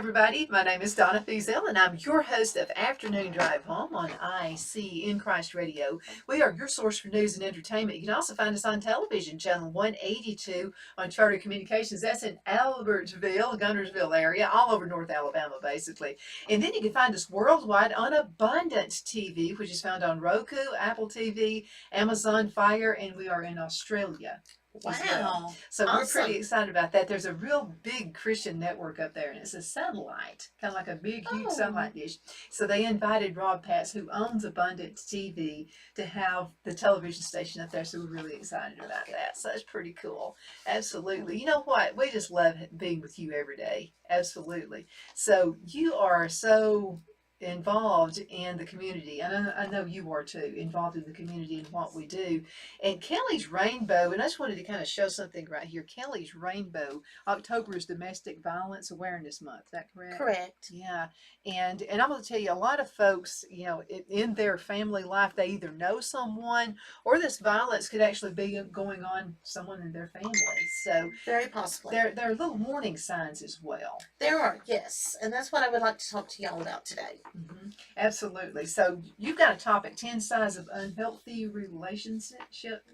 everybody. My name is Donna Feazell, and I'm your host of Afternoon Drive Home on IC in Christ Radio. We are your source for news and entertainment. You can also find us on television, channel 182 on Charter Communications. That's in Albertville, Guntersville area, all over North Alabama, basically. And then you can find us worldwide on Abundant TV, which is found on Roku, Apple TV, Amazon Fire, and we are in Australia. Wow. Well. So awesome. We're pretty excited about that. There's a real big Christian network up there, and it's a satellite, kind of like a big, huge satellite dish. So they invited Rob Patz, who owns Abundance TV, to have the television station up there. So we're really excited about that. So it's pretty cool. Absolutely. You know what? We just love being with you every day. Absolutely. So you are so involved in the community, and I know you are too, involved in the community and what we do. And Kelly's Rainbow, and I just wanted to kind of show something right here. Kelly's Rainbow, October is Domestic Violence Awareness Month. Is that correct? Correct. Yeah. And I'm going to tell you, a lot of folks, you know, in their family life, they either know someone or this violence could actually be going on someone in their family. So very possibly. There are little warning signs as well. There are, yes. And that's what I would like to talk to y'all about today. Mm-hmm. Absolutely. So you've got a topic, 10 signs of unhealthy relationship.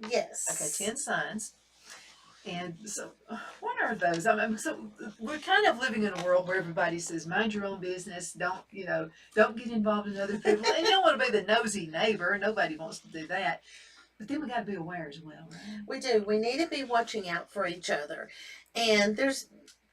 Yes. Okay, 10 signs. And so what are those? I mean, so we're kind of living in a world where everybody says, mind your own business. Don't get involved in other people. And you don't want to be the nosy neighbor. Nobody wants to do that. But then we got to be aware as well, right? We do. We need to be watching out for each other. And there's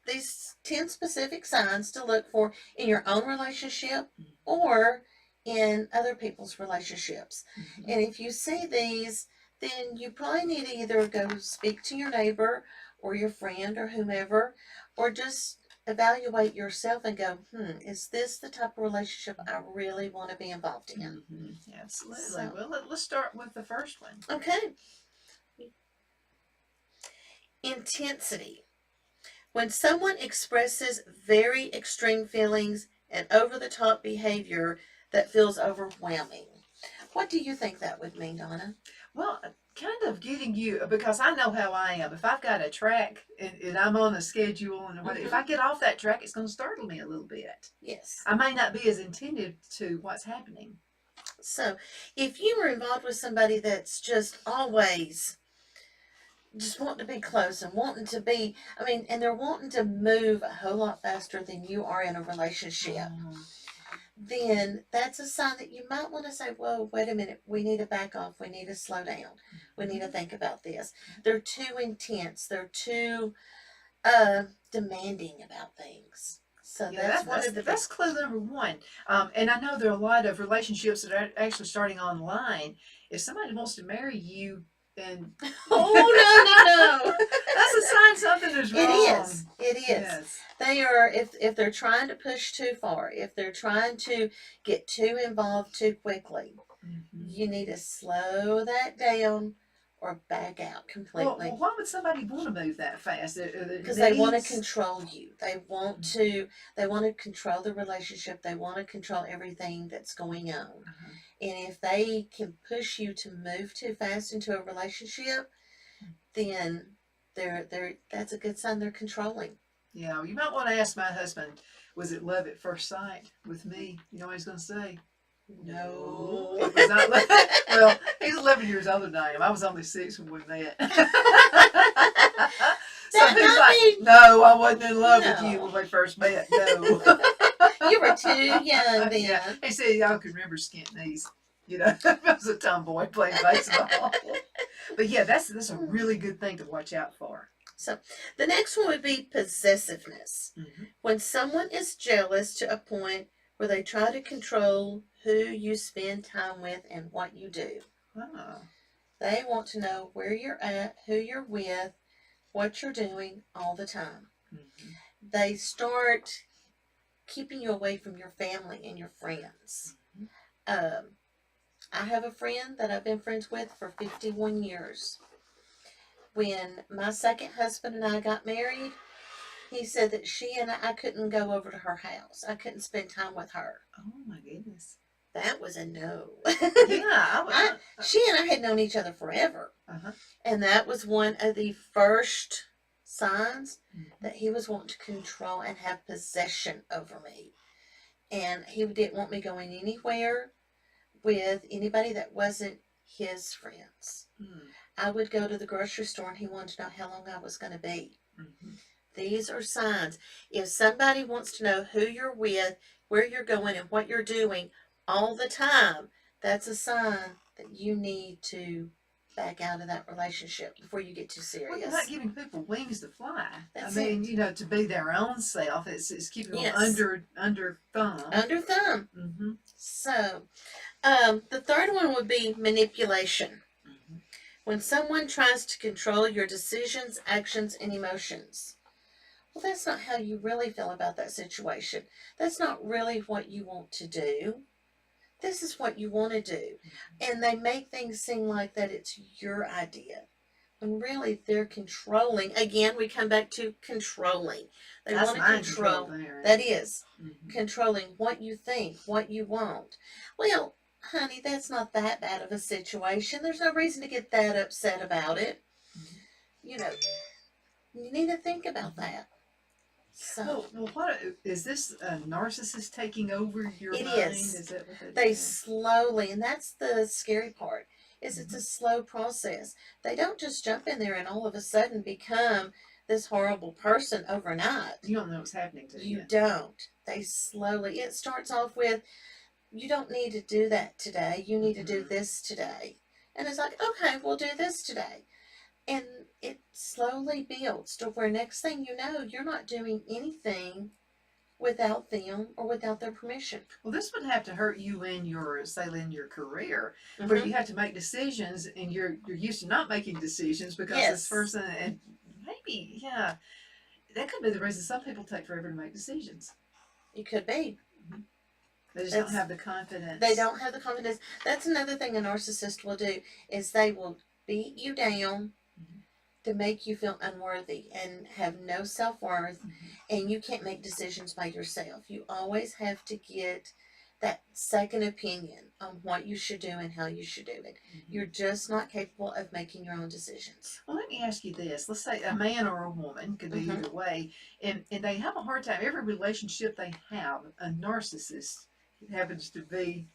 these 10 specific signs to look for in your own relationship or in other people's relationships. Mm-hmm. And if you see these, then you probably need to either go speak to your neighbor or your friend or whomever, or just evaluate yourself and go, is this the type of relationship I really want to be involved in? Mm-hmm. Absolutely. So, well, let's start with the first one. Okay. Intensity. When someone expresses very extreme feelings and over-the-top behavior that feels overwhelming. What do you think that would mean, Donna? Well, kind of getting you, because I know how I am. If I've got a track and I'm on a schedule, and if I get off that track, it's going to startle me a little bit. Yes. I may not be as attentive to what's happening. So, if you were involved with somebody that's just always just wanting to be close and wanting to be, and they're wanting to move a whole lot faster than you are in a relationship, then that's a sign that you might want to say, whoa, wait a minute, we need to back off, we need to slow down, we need to think about this. They're too intense, they're too demanding about things. So that's clue number one. And I know there are a lot of relationships that are actually starting online. If somebody wants to marry you, and no. That's a sign something is wrong. It is. Yes. They are, if they're trying to push too far, if they're trying to get too involved too quickly, you need to slow that down or back out completely. Well, why would somebody want to move that fast? Because they want to control you. They want to control the relationship. They want to control everything that's going on. And if they can push you to move too fast into a relationship, then that's a good sign they're controlling. Yeah, you might want to ask my husband, was it love at first sight with me? You know what he's going to say? No, it was not love. Well, he's 11 years older than I am. I was only 6 when we met. So he's like, no, I wasn't in love with you when we first met. No. You were too young then. Yeah. He said, y'all can remember skint knees. You know, I was a tomboy playing baseball. But yeah, that's a really good thing to watch out for. So the next one would be possessiveness. When someone is jealous to a point where they try to control who you spend time with and what you do. Oh. They want to know where you're at, who you're with, what you're doing all the time. They start keeping you away from your family and your friends. I have a friend that I've been friends with for 51 years. When my second husband and I got married, he said that she and I couldn't go over to her house. I couldn't spend time with her. Oh, my goodness. That was a no. Yeah. She and I had known each other forever. And that was one of the first signs that he was wanting to control and have possession over me. And he didn't want me going anywhere with anybody that wasn't his friends. Mm-hmm. I would go to the grocery store and he wanted to know how long I was going to be. Mm-hmm. These are signs. If somebody wants to know who you're with, where you're going, and what you're doing all the time, that's a sign that you need to back out of that relationship before you get too Well, you're serious. not giving people wings to fly. That's I mean, it. you know, to be their own self. It's keeping them Yes. under thumb. Under thumb. Mm-hmm. So, the third one would be manipulation. Mm-hmm. When someone tries to control your decisions, actions, and emotions. Well, that's not how you really feel about that situation. That's not really what you want to do. This is what you want to do. And they make things seem like that it's your idea. When really they're controlling. Again, we come back to controlling. They That's want to mind control. there. That is. Mm-hmm. Controlling what you think, what you want. Well, honey, that's not that bad of a situation. There's no reason to get that upset about it. Mm-hmm. You know, you need to think about that. So, Well, what is this a narcissist taking over your it mind? is. Is that what They do? slowly, and that's the scary part, is it's a slow process. They don't just jump in there and all of a sudden become this horrible person overnight. You don't know what's happening to you. You don't. They slowly, it starts off with, you don't need to do that today. You need to do this today. And it's like, okay, we'll do this today. And it slowly builds to where next thing you know, you're not doing anything without them or without their permission. Well, this would have to hurt you in your, say, in your career, Mm-hmm. where you have to make decisions, and you're used to not making decisions because this person, and maybe, yeah, that could be the reason some people take forever to make decisions. It could be. They just don't have the confidence. They don't have the confidence. That's another thing a narcissist will do, is they will beat you down to make you feel unworthy and have no self-worth, and you can't make decisions by yourself. You always have to get that second opinion on what you should do and how you should do it. You're just not capable of making your own decisions. Well, let me ask you this. Let's say a man or a woman, could be either way, and they have a hard time. Every relationship they have, a narcissist happens to be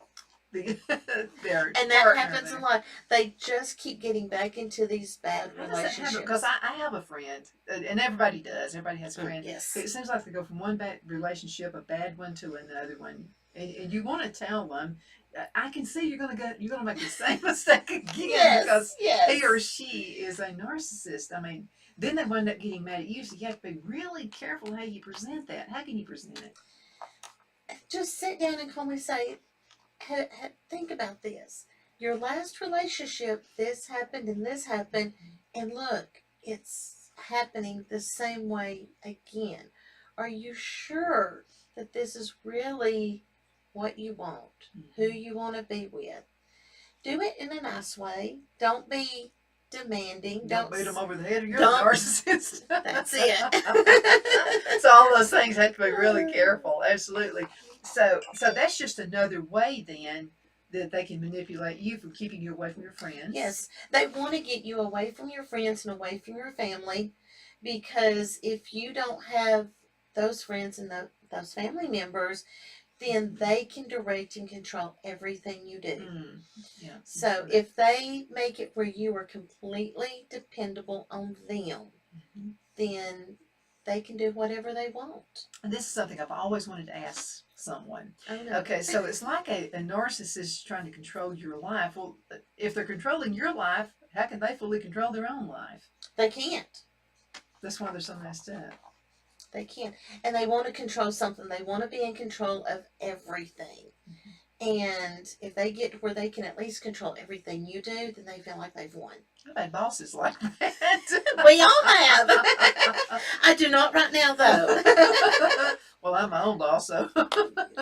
their and that partner happens there. a lot. They just keep getting back into these bad How does that happen? relationships. Because I have a friend, and everybody does. Everybody has a friend. Yes. It seems like they go from one bad relationship, a bad one, to another one, and you want to tell them, I can see you're gonna make the same mistake again because he or she is a narcissist. I mean, then they wind up getting mad at you, so you have to be really careful how you present that. How can you present it? Just sit down and calmly say, think about this. Your last relationship, this happened and this happened, and look, it's happening the same way again. Are you sure that this is really what you want, who you want to be with? Do it in a nice way. Don't be demanding. Don't beat them over the head, or you're a don't- narcissist. That's it. So all those things have to be really careful. Absolutely. So that's just another way then that they can manipulate you from keeping you away from your friends. Yes, they want to get you away from your friends and away from your family, because if you don't have those friends and those family members, then they can direct and control everything you do. Yeah. So if they make it where you are completely dependable on them, then they can do whatever they want. And this is something I've always wanted to ask someone. Oh, no. Okay, so it's like a narcissist trying to control your life. Well, if they're controlling your life, how can they fully control their own life? They can't. That's why they're so messed up. They can't. And they want to control something. They want to be in control of everything. And if they get to where they can at least control everything you do, then they feel like they've won. I've had bosses like that. We all have. I do not right now, though. Well, I'm my own boss, so.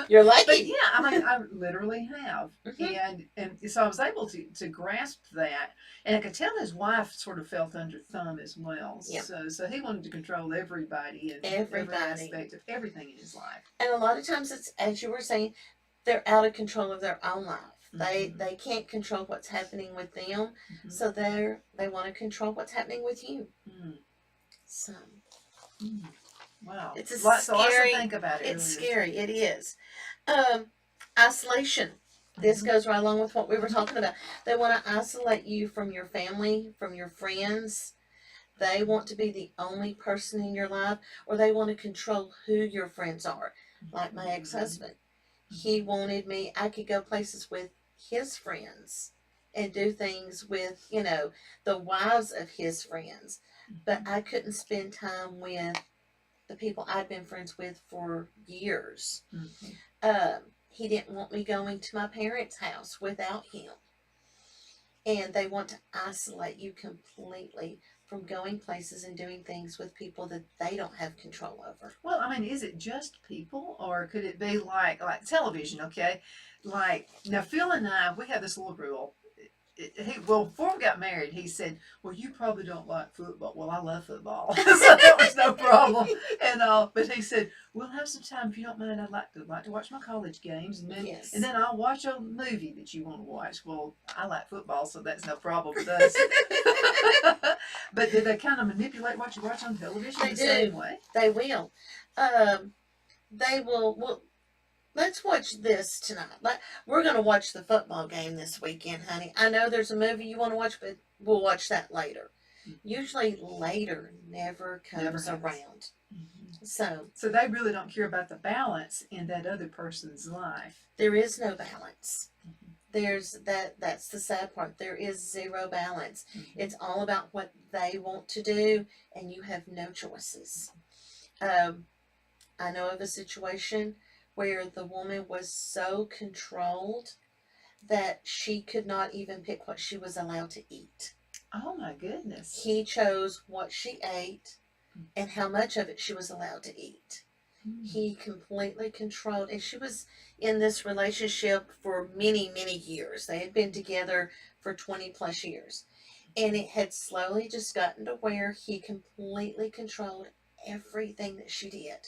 You're But lucky. yeah, I mean, I literally have. And so I was able to grasp that. And I could tell his wife sort of felt under thumb as well. Yeah. So he wanted to control everybody and every aspect of everything in his life. And a lot of times it's, as you were saying, they're out of control of their own life. They can't control what's happening with them. So they want to control what's happening with you. So Mm. Wow. It's a Lots to scary. think about. It It's really is. scary. It is. Isolation. This goes right along with what we were talking about. They want to isolate you from your family, from your friends. They want to be the only person in your life, or they want to control who your friends are. Like my ex-husband, he wanted me. I could go places with his friends and do things with, the wives of his friends, but I couldn't spend time with the people I'd been friends with for years. Mhm. He didn't want me going to my parents' house without him. And they want to isolate you completely from going places and doing things with people that they don't have control over. Well, I mean, is it just people, or could it be like television? Okay, like now, Phil and I, we have this little rule. Well, before we got married, he said, "Well, you probably don't like football." Well, I love football, so that was no problem. And but he said, "We'll have some time if you don't mind. I'd like to watch my college games, and then Yes. I'll watch a movie that you want to watch." Well, I like football, so that's no problem with us. But do they kind of manipulate what you watch on television They the do. same way? They will. Um, they will. Well, let's watch this tonight. We're going to watch the football game this weekend, honey. I know there's a movie you want to watch, but we'll watch that later. Usually later never comes Never happens. around. Mhm. So they really don't care about the balance in that other person's life. there is no balance. That's the sad part. There is zero balance. It's all about what they want to do, and you have no choices. I know of a situation where the woman was so controlled that she could not even pick what she was allowed to eat. Oh my goodness. He chose what she ate and how much of it she was allowed to eat. He completely controlled, and she was in this relationship for many, many years. They had been together for 20 plus years. And it had slowly just gotten to where he completely controlled everything that she did.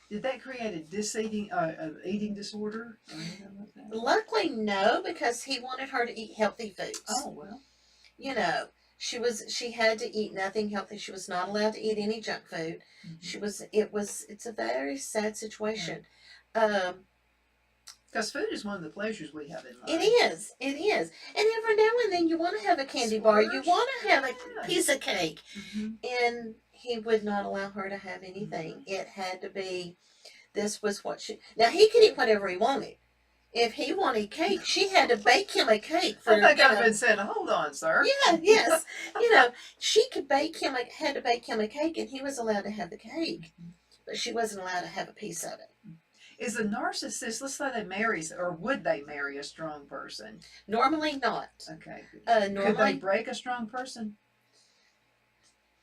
Did that create eating disorder or anything like that? Luckily, no, because he wanted her to eat healthy foods. Oh well. You know, she had to eat nothing healthy. She was not allowed to eat any junk food. It's a very sad situation. Because food is one of the pleasures we have in life. It is. And every now and then you want to have a candy bar, you want to have a piece of cake. And he would not allow her to have anything. It had to be, this was what now he could eat whatever he wanted. If he wanted cake, she had to bake him a cake. I think I've been saying, hold on, sir. Yeah, yes. She had to bake him a cake, and he was allowed to have the cake, but she wasn't allowed to have a piece of it. Is a narcissist, let's say they marry, or would they marry a strong person? Normally not. Okay. Normally, could they break a strong person?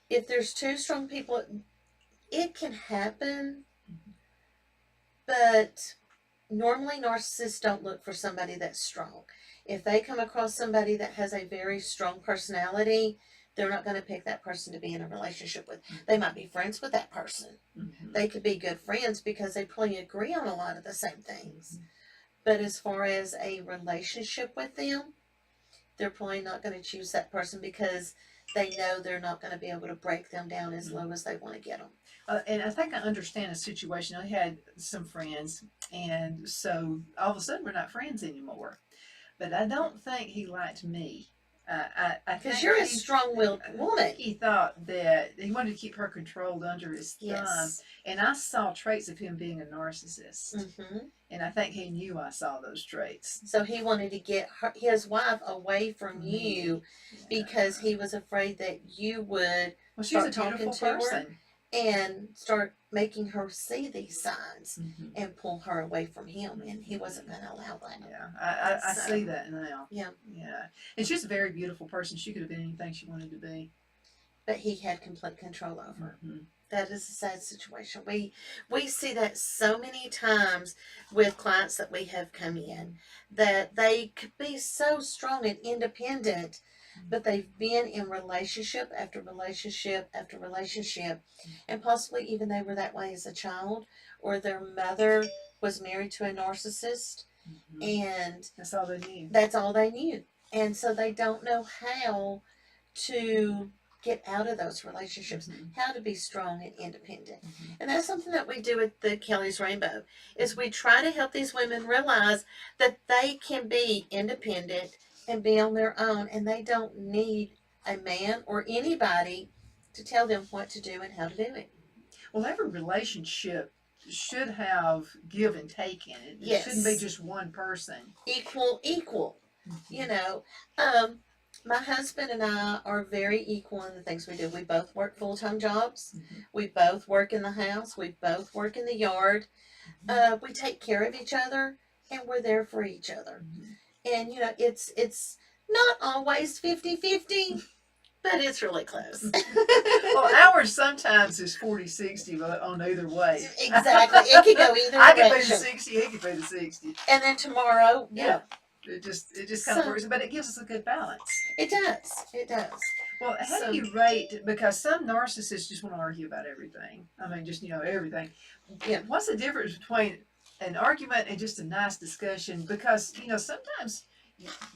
If there's two strong people, it can happen, but normally narcissists don't look for somebody that's strong. If they come across somebody that has a very strong personality, they're not going to pick that person to be in a relationship with. They might be friends with that person. They could be good friends because they probably agree on a lot of the same things. But as far as a relationship with them, they're probably not going to choose that person because they know they're not going to be able to break them down as low as they want to get them. And I think I understand a situation. I had some friends, and so all of a sudden we're not friends anymore. But I don't think he liked me. Because you're a strong-willed woman. He thought that he wanted to keep her controlled under his thumb. Yes. And I saw traits of him being a narcissist. Mm-hmm. And I think he knew I saw those traits. So he wanted to get his wife away from you because he was afraid that you would she's a beautiful person. And start making her see these signs and pull her away from him, and he wasn't going to allow that. Yeah, I see that now. Yeah. And she's a very beautiful person. She could have been anything she wanted to be. But he had complete control over her. That is a sad situation. We see that so many times with clients that we have come in, that they could be so strong and independent, but they've been in relationship after relationship after relationship, and possibly even they were that way as a child, or their mother was married to a narcissist, and that's all they knew. That's all they knew. And so they don't know how to get out of those relationships, Mhm. how to be strong and independent. Mhm. And that's something that we do at the Kelly's Rainbow, is we try to help these women realize that they can be independent and be on their own, and they don't need a man or anybody to tell them what to do and how to do it. Well, every relationship should have give and take in it. It shouldn't be Yes, just one person. equal. You Mhm. know, um, my husband and I are very equal in the things we do. We both work full-time jobs. Mhm. We both work in the house. We both work in the yard. Mhm. We take care of each other, and we're there for each other. Mhm. And it's not always 50-50, but it's really close. Well, ours sometimes is 40-60 on either way. Exactly. It could go either I could be the direction. 60, he could be the 60. And then tomorrow, Yeah. It just kind of So works, but it gives us a good balance. it does. It does. Well, how So do you rate, because some narcissists just want to argue about everything. I mean, just, everything. yeah. What's the difference between an argument and just a nice discussion? Because, sometimes,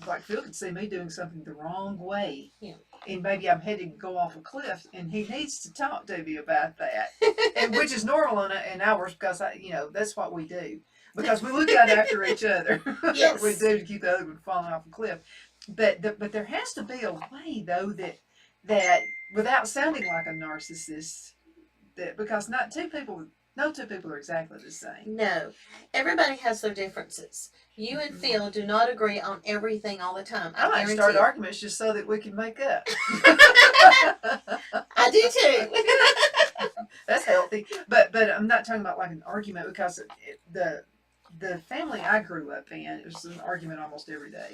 like Phil could see me doing something the wrong way. Yeah. And maybe I'm heading to go off a cliff, and he needs to talk to me about that, and which is normal in ours because that's what we do, because we look out after each other. Yes. We do to keep the other one from falling off a cliff. But there has to be a way though that without sounding like a narcissist, that because no two people are exactly the same. No, everybody has their differences. You and Phil do not agree on everything all the time. I I like to start guarantee. arguments just so that we can make up. I do too. That's healthy, but I'm not talking about like an argument because the family I grew up in, it was an argument almost every day.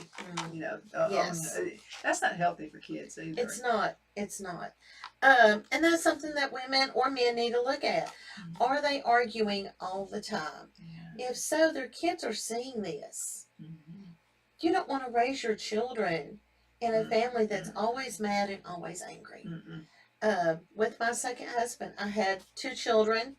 Yes. That's not healthy for kids either. It's not. It's not. And that's something that women or men need to look at. Are they arguing all the time? Yeah. If so, their kids are seeing this. Mhm. You don't want to raise your children in a Mm. family that's always mad and always angry. With my second husband, I had two children,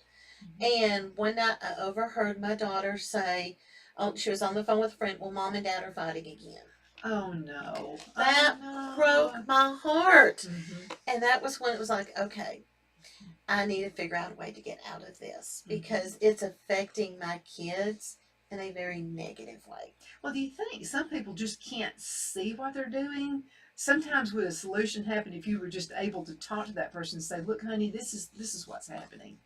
and one night I overheard my daughter say, "Oh, she was on the phone with a friend. Well, mom and dad are fighting again." Oh no. That Oh, no. broke my heart, Mhm. and that was when it was like, okay, I need to figure out a way to get out of this because it's affecting my kids in a very negative way. Well, do you think some people just can't see what they're doing? Sometimes would a solution happen if you were just able to talk to that person and say, "Look, honey, this is what's happening."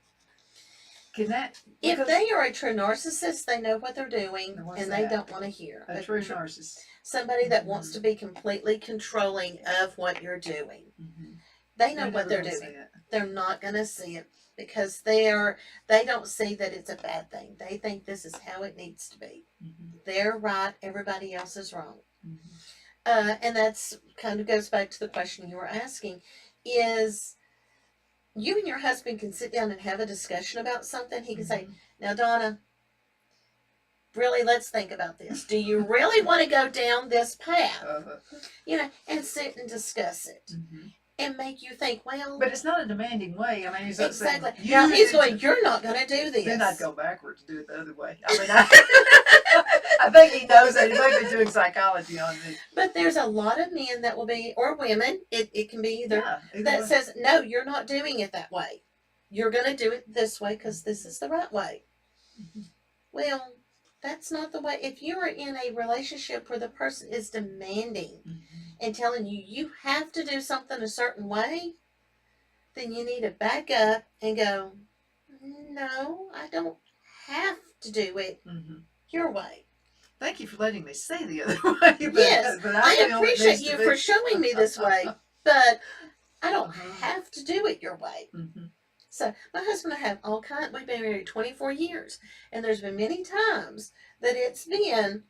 Can that? If they are a true narcissist, they know what they're doing Now, what's and they that? don't want to hear. A true narcissist. Somebody that wants to be completely controlling of what you're doing. Mhm. They know They're what never they're gonna doing. see it. They're not going to see it because they don't see that it's a bad thing. They think this is how it needs to be. Mhm. They're right, everybody else is wrong. Mhm. And that's kind of goes back to the question you were asking, is you and your husband can sit down and have a discussion about something. He can say, "Now, Donna, really, let's think about this. Do you really want to go down this path?" And sit and discuss it Mhm. and make you think, well, But it's not a demanding way. I mean, he's not saying, exactly. Now he's going, "You're not going to do this." Then I'd go backwards, do it the other way. I mean, I think he knows that. He might be doing psychology on me. But there's a lot of men that will be, or women, it can be either, Either that way. says, "No, you're not doing it that way. You're going to do it this way because this is the right way." Mhm. Well, that's not the way. If you are in a relationship where the person is demanding Mhm. and telling you you have to do something a certain way, then you need to back up and go, "No, I don't have to do it Mhm. your way." Thank you for letting me say the other way. Yes, but I feel it appreciate needs to you be. for showing me this way, but I don't Uh-huh. have to do it your way. Mhm. So my husband and I have all kinds. We've been married 24 years, and there's been many times that it's been,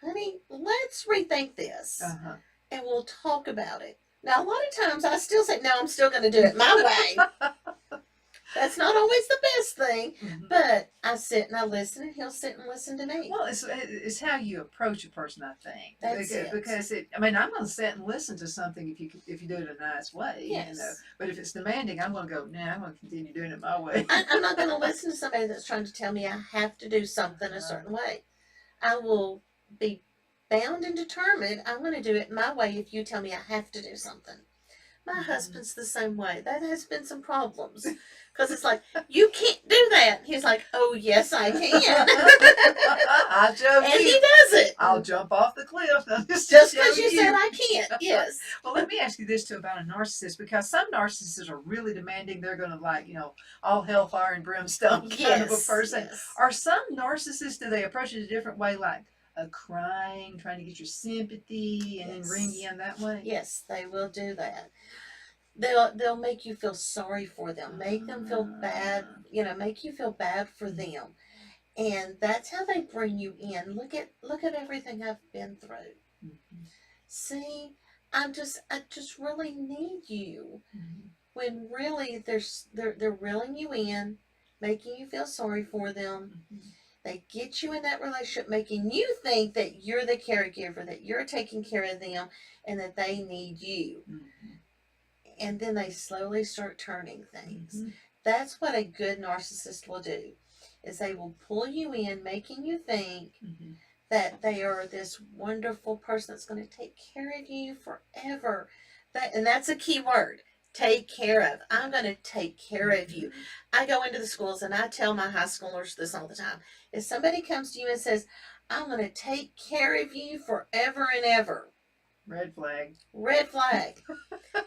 "Honey, let's rethink this, Uh-huh. and we'll talk about it." Now, a lot of times I still say, "No, I'm still going to do it my way." That's not always the best thing, Mhm. but I sit and I listen, and he'll sit and listen to me. Well, it's how you approach a person, I think. That's Because I mean, I'm going to sit and listen to something if you do it a nice way, Yes. But if it's demanding, I'm going to go. Nah, I'm going to continue doing it my way. I'm not going to listen to somebody that's trying to tell me I have to do something a certain way. I will be bound and determined. I'm going to do it my way if you tell me I have to do something. My Mhm. husband's the same way. That has been some problems. Because it's like, you can't do that. He's like, oh, yes, I can. I'll show And he you. does it. I'll jump off the cliff just Just to show because you said you. I can't. Yes. Well, let me ask you this too about a narcissist, because some narcissists are really demanding. They're going to, like, all hellfire and brimstone kind of a Yes. person. Yes. Are some narcissists, do they approach it a different way, like crying, trying to get your sympathy, and then ring you in that way? Yes, they will do that. They'll make you feel sorry for them, make them feel bad, make you feel bad for them. And that's how they bring you in. Look at everything I've been through. Mhm. See, I just really need you. Mhm. When really they're reeling you in, making you feel sorry for them. Mhm. They get you in that relationship, making you think that you're the caregiver, that you're taking care of them, and that they need you. Mhm. And then they slowly start turning things. Mhm. That's what a good narcissist will do, is they will pull you in, making you think Mhm. that they are this wonderful person that's going to take care of you forever. And that's a key word. Take care of. I'm going to take care of you. I go into the schools and I tell my high schoolers this all the time. If somebody comes to you and says, I'm going to take care of you forever and ever, Red flag. red flag.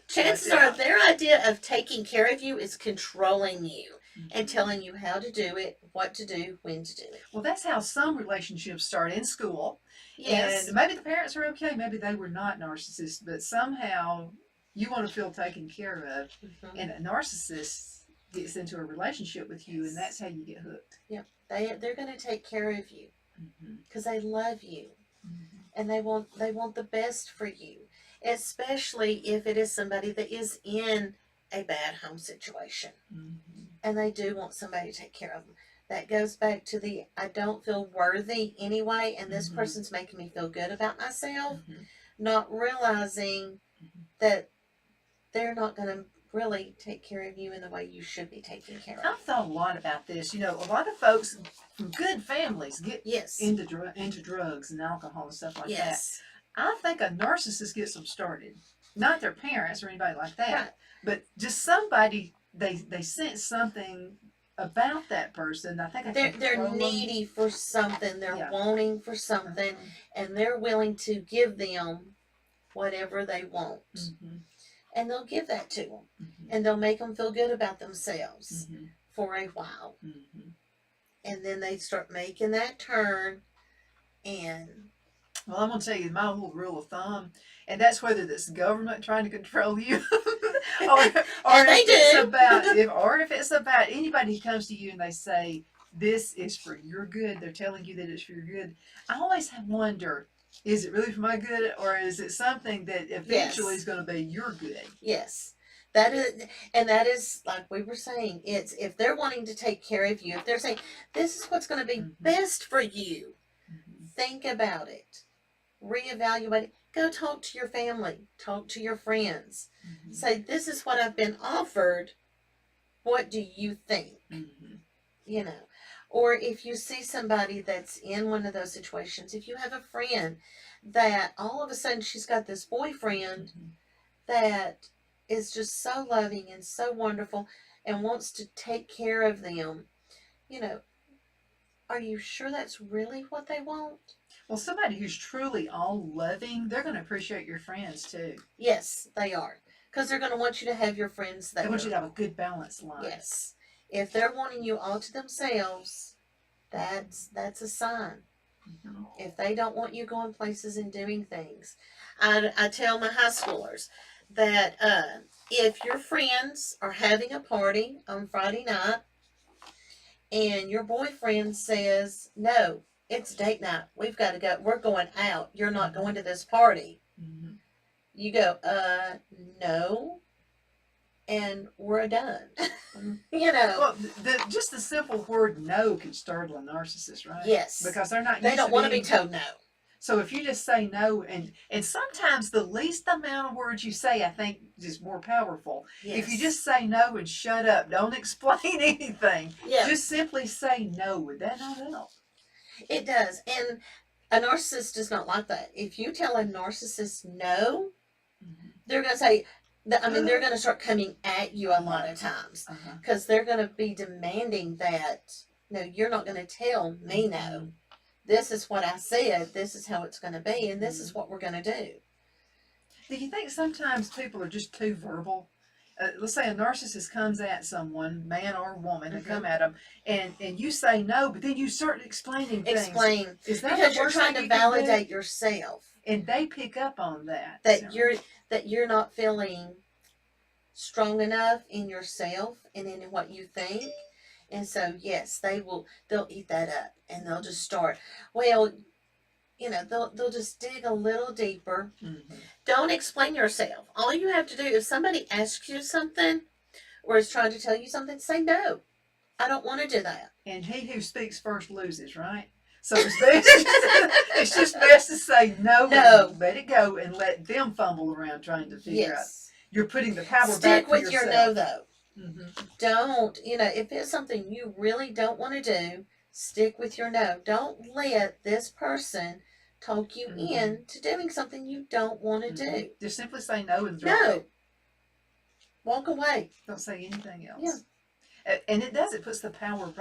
Chances Watch are out. their idea of taking care of you is controlling you and Mhm. telling you how to do it, what to do, when to do it. Well, that's how some relationships start in school. Yes. And maybe the parents are okay, maybe they were not narcissists, but somehow you want to feel taken care of. Mm-hmm. And a narcissist gets into a relationship with you, and that's how you get hooked. Yep. They're going to take care of you Mhm. because they love you Mhm. and they want the best for you, especially if it is somebody that is in a bad home situation Mhm. and they do want somebody to take care of them. That goes back to the I don't feel worthy anyway, and this Mhm. person's making me feel good about myself, Mhm. not realizing Mhm. that they're not going to really take care of you in the way you should be taken care of. I've thought a lot about this. A lot of folks from good families get Yes. into drugs and alcohol and stuff like that. Yes. I think a narcissist gets them started. Not their parents or anybody like that, Right. but just somebody, they sense something about that person. I think I They're control them. needy for something. They're Yeah. wanting for something, and they're willing to give them whatever they want, Mm-hmm. and they'll give that to them, Mm-hmm. and they'll make them feel good about themselves Mm-hmm. for a while, Mm-hmm. and then they start making that turn, and Well, I'm gonna tell you my little rule of thumb, and that's whether it's the government trying to control you, or And they if it's do. if it's about anybody who comes to you and they say this is for your good, they're telling you that it's for your good. I always wonder, is it really for my good, or is it something that eventually Yes. is going to be your good? Yes. That is like we were saying, it's if they're wanting to take care of you, if they're saying this is what's going to be Mm-hmm. best for you, Mm-hmm. think about it, reevaluate it, go talk to your family, talk to your friends, Mm-hmm. say this is what I've been offered, what do you think? Mm-hmm. you know or if you see somebody that's in one of those situations, if you have a friend that all of a sudden she's got this boyfriend Mm-hmm. that is just so loving and so wonderful and wants to take care of them, you know, are you sure that's really what they want? Well, somebody who's truly all loving, they're going to appreciate your friends too. Yes, they are. Because they're going to want you to have your friends They there. want you to have a good balanced life. Yes. If they're wanting you all to themselves, that's a sign. Mm-hmm. If they don't want you going places and doing things, I tell my high schoolers that if your friends are having a party on Friday night and your boyfriend says, no, it's date night, we've got to go, we're going out, you're not going to this party, Mm-hmm. you go, no, and we're done. Well, just the simple word no can startle a narcissist, right? Yes. Because they're not They used don't to want to being be told no. So if you just say no, and sometimes the least amount of words you say, I think, is more powerful. Yes. If you just say no and shut up, don't explain anything. Yeah. Just simply say no. Would that not help? It does. And a narcissist is not like that. If you tell a narcissist no, Mm-hmm. they're going to say, I mean, they're going to start coming at you a lot of times Uh-huh. because they're going to be demanding that, no, you're not going to tell me no. Mm-hmm. This is what I said, this is how it's going to be, and this is what we're going to do. Do you think sometimes people are just too verbal? Let's say a narcissist comes at someone, man or woman, and come at them, and you say no, but then you start explaining things. Explain. Is that Because the you're worst trying thing to you can do? validate yourself. And they pick up on that. That Sarah. you're not feeling strong enough in yourself and in what you think. And so yes, they'll eat that up and they'll just start, well, you know, they'll just dig a little deeper. Mm-hmm. Don't explain yourself. All you have to do, if somebody asks you something or is trying to tell you something, say no. I don't want to do that. And he who speaks first loses, right? So it's best. It's just best to say no. No. Let it go and let them fumble around trying to figure out. Yes. You're putting the power back Stick to with your no, yourself. though. Mm-hmm. Don't, you know, if it's something you really don't want to do, stick with your no. Don't let this person talk you into doing something you don't want to do. Just simply say no and throw No. it. Walk away. Don't say anything else. Yeah. And it does. It puts the power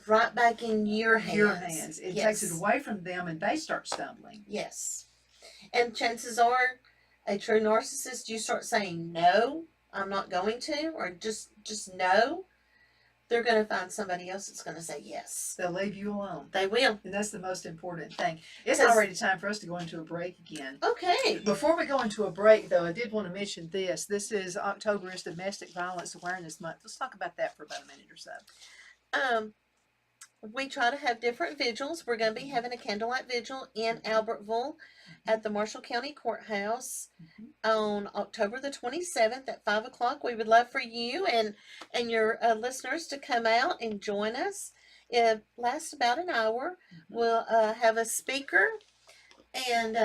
Right back in your hands. Your hands. It Yes. takes it away from them, and they start stumbling. Yes. And chances are, a true narcissist, you start saying no, I'm not going to, or just no, they're going to find somebody else that's going to say yes. They'll leave you alone. They will. And that's the most important thing. It's 'Cause- already time for us to go into a break again. Okay. Before we go into a break, though, I did want to mention this. This is October is Domestic Violence Awareness Month. Let's talk about that for about a minute or so. We try to have different vigils. We're going to be having a candlelight vigil in Albertville at the Marshall County Courthouse on October the 27th at 5 o'clock. We would love for you and your listeners to come out and join us. It lasts about an hour. We'll have a speaker, and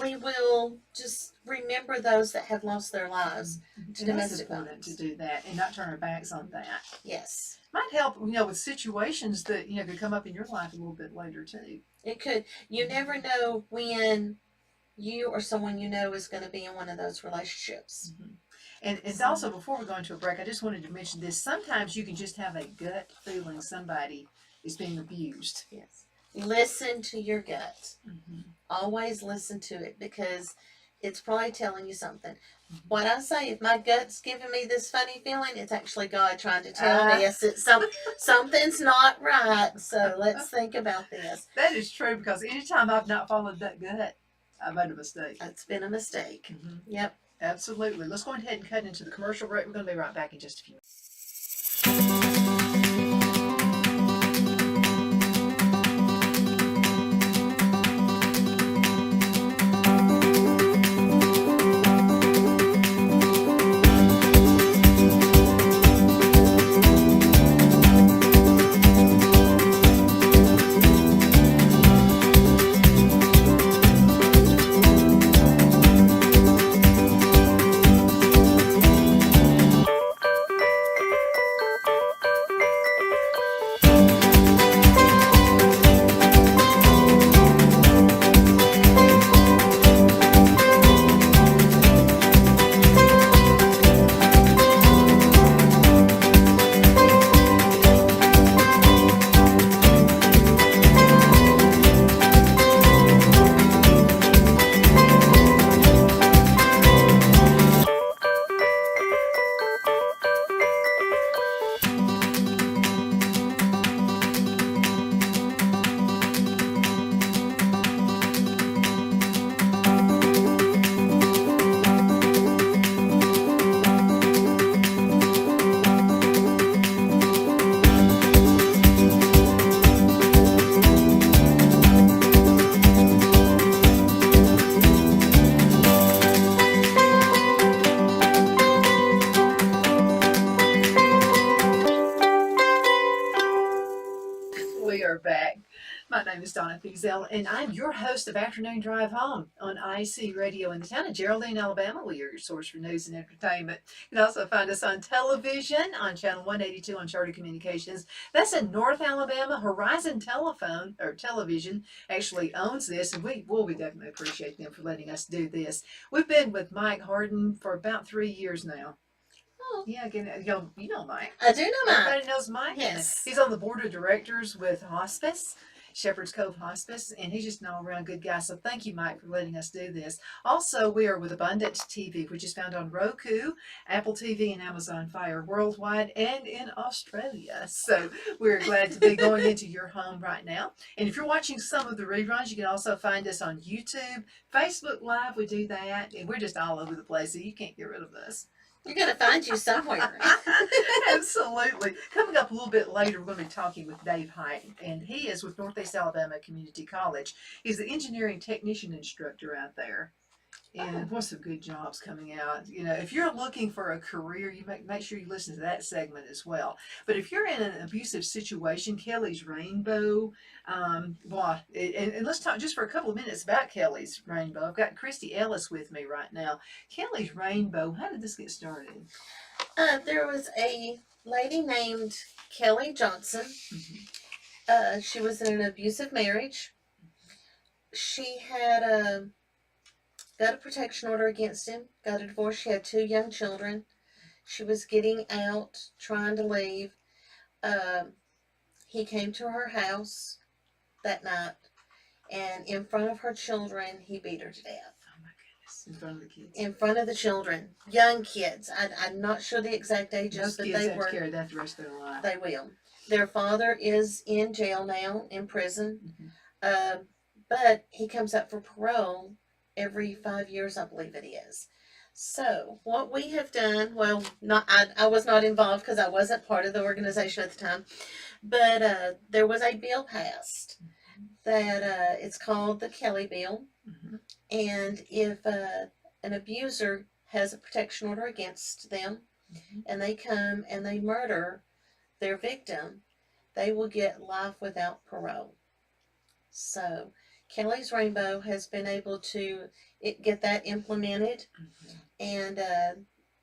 we will just remember those that have lost their lives to And that's domestic important violence. to do that and not turn our backs on that. Yes. Might help, with situations that, could come up in your life a little bit later, too. It could. You never know when you or someone you know is going to be in one of those relationships. Mm-hmm. And it's also, before we go into a break, I just wanted to mention this. Sometimes you can just have a gut feeling somebody is being abused. Yes. Listen to your gut. Mm-hmm. Always listen to it because it's probably telling you something. What I say, if my gut's giving me this funny feeling, it's actually God trying to tell me something's not right. So let's think about this. That is true, because anytime I've not followed that gut, I've made a mistake. It's been a mistake. Mm-hmm. Yep. Absolutely. Let's go ahead and cut into the commercial break. We're going to be right back in just a few minutes. My name is Donna Fiesel, and I'm your host of Afternoon Drive Home on IC Radio in the town of Geraldine, Alabama. We are your source for news and entertainment. You can also find us on television on Channel 182 on Charter Communications. That's in North Alabama. Horizon Telephone or Television actually owns this, and we definitely appreciate them for letting us do this. We've been with Mike Harden for about 3 years now. Oh, Yeah, again, you know Mike. I do know Mike. Everybody knows Mike. Yes. He's on the board of directors with Hospice, Shepherd's Cove Hospice, and he's just an all-around good guy. So thank you, Mike, for letting us do this. Also, we are with Abundant TV, which is found on Roku, Apple TV, and Amazon Fire worldwide and in Australia. So we're glad to be going into your home right now. And if you're watching some of the reruns, you can also find us on YouTube, Facebook Live. We do that, and we're just all over the place, so you can't get rid of us. You're going to find you somewhere. Absolutely. Coming up a little bit later, we're going to be talking with Dave Height, and he is with Northeast Alabama Community College. He's the engineering technician instructor out there. And what's some good jobs coming out? You know, if you're looking for a career, you make sure you listen to that segment as well. But if you're in an abusive situation, Kelly's Rainbow, and let's talk just for a couple of minutes about Kelly's Rainbow. I've got Christy Ellis with me right now. Kelly's Rainbow, how did this get started? There was a lady named Kelly Johnson. She was in an abusive marriage. She had got a protection order against him, got a divorce. She had 2 young children. She was getting out, trying to leave. He came to her house that night, and in front of her children, he beat her to death. Oh my goodness, in front of the kids. In front of the children, young kids. I'm not sure the exact ages, Those but kids they have were. to carry that the rest of their life. They will. Their father is in jail now, in prison, but he comes up for parole every 5 years, I believe it is. So what we have done, well, I was not involved because I wasn't part of the organization at the time, but there was a bill passed that it's called the Kelly Bill, and if an abuser has a protection order against them, and they come and they murder their victim, they will get life without parole. So Kelly's Rainbow has been able to get that implemented, and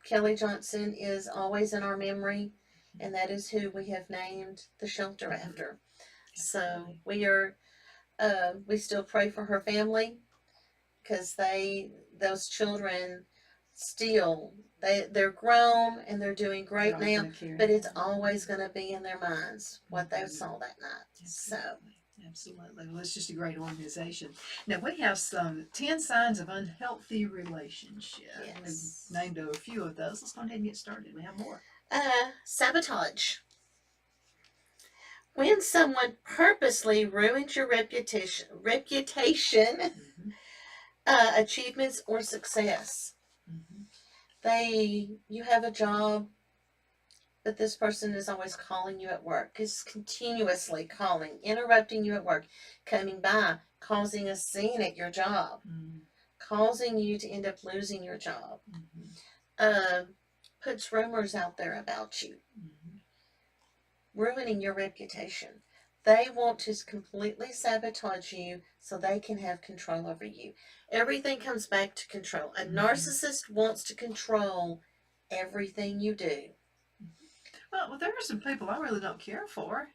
Kelly Johnson is always in our memory, and that is who we have named the shelter after. So we still pray for her family, because those children still, they're grown and they're doing great now, but it's always going to be in their minds what they saw that night. So. Absolutely. Well, it's just a great organization. Now, we have some 10 signs of unhealthy relationship. Yes. We've named a few of those. Let's go ahead and get started. We have more. Sabotage. When someone purposely ruins your reputation, achievements, or success. You have a job, but this person is always calling you at work, is continuously calling, interrupting you at work, coming by, causing a scene at your job, causing you to end up losing your job, puts rumors out there about you, ruining your reputation. They want to completely sabotage you so they can have control over you. Everything comes back to control. A narcissist wants to control everything you do. Well, there are some people I really don't care for,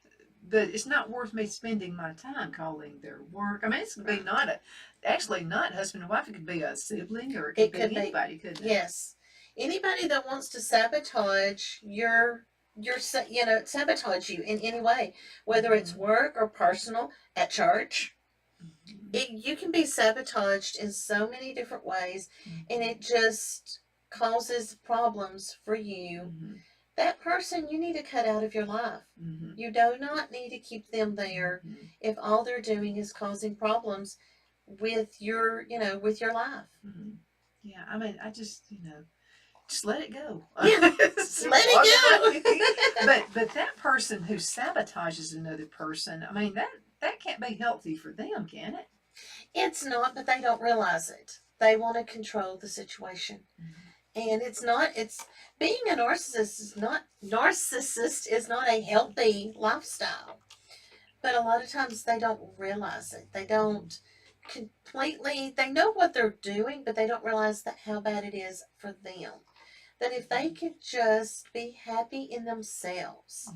but it's not worth me spending my time calling their work. I mean, it's going to be actually not husband and wife. It could be a sibling, or it could be anybody, couldn't it? Yes. Anybody that wants to sabotage sabotage you in any way, whether it's work or personal, at church. You can be sabotaged in so many different ways, and it just causes problems for you. That person you need to cut out of your life. You do not need to keep them there if all they're doing is causing problems with your life. Yeah, I mean, I just let it go. Yeah, let it go. but that person who sabotages another person, I mean, that can't be healthy for them, can it? It's not, but they don't realize it. They want to control the situation. And being a narcissist is not a healthy lifestyle. But a lot of times they don't realize it. They don't completely, they know what they're doing, but they don't realize that how bad it is for them. That if they could just be happy in themselves,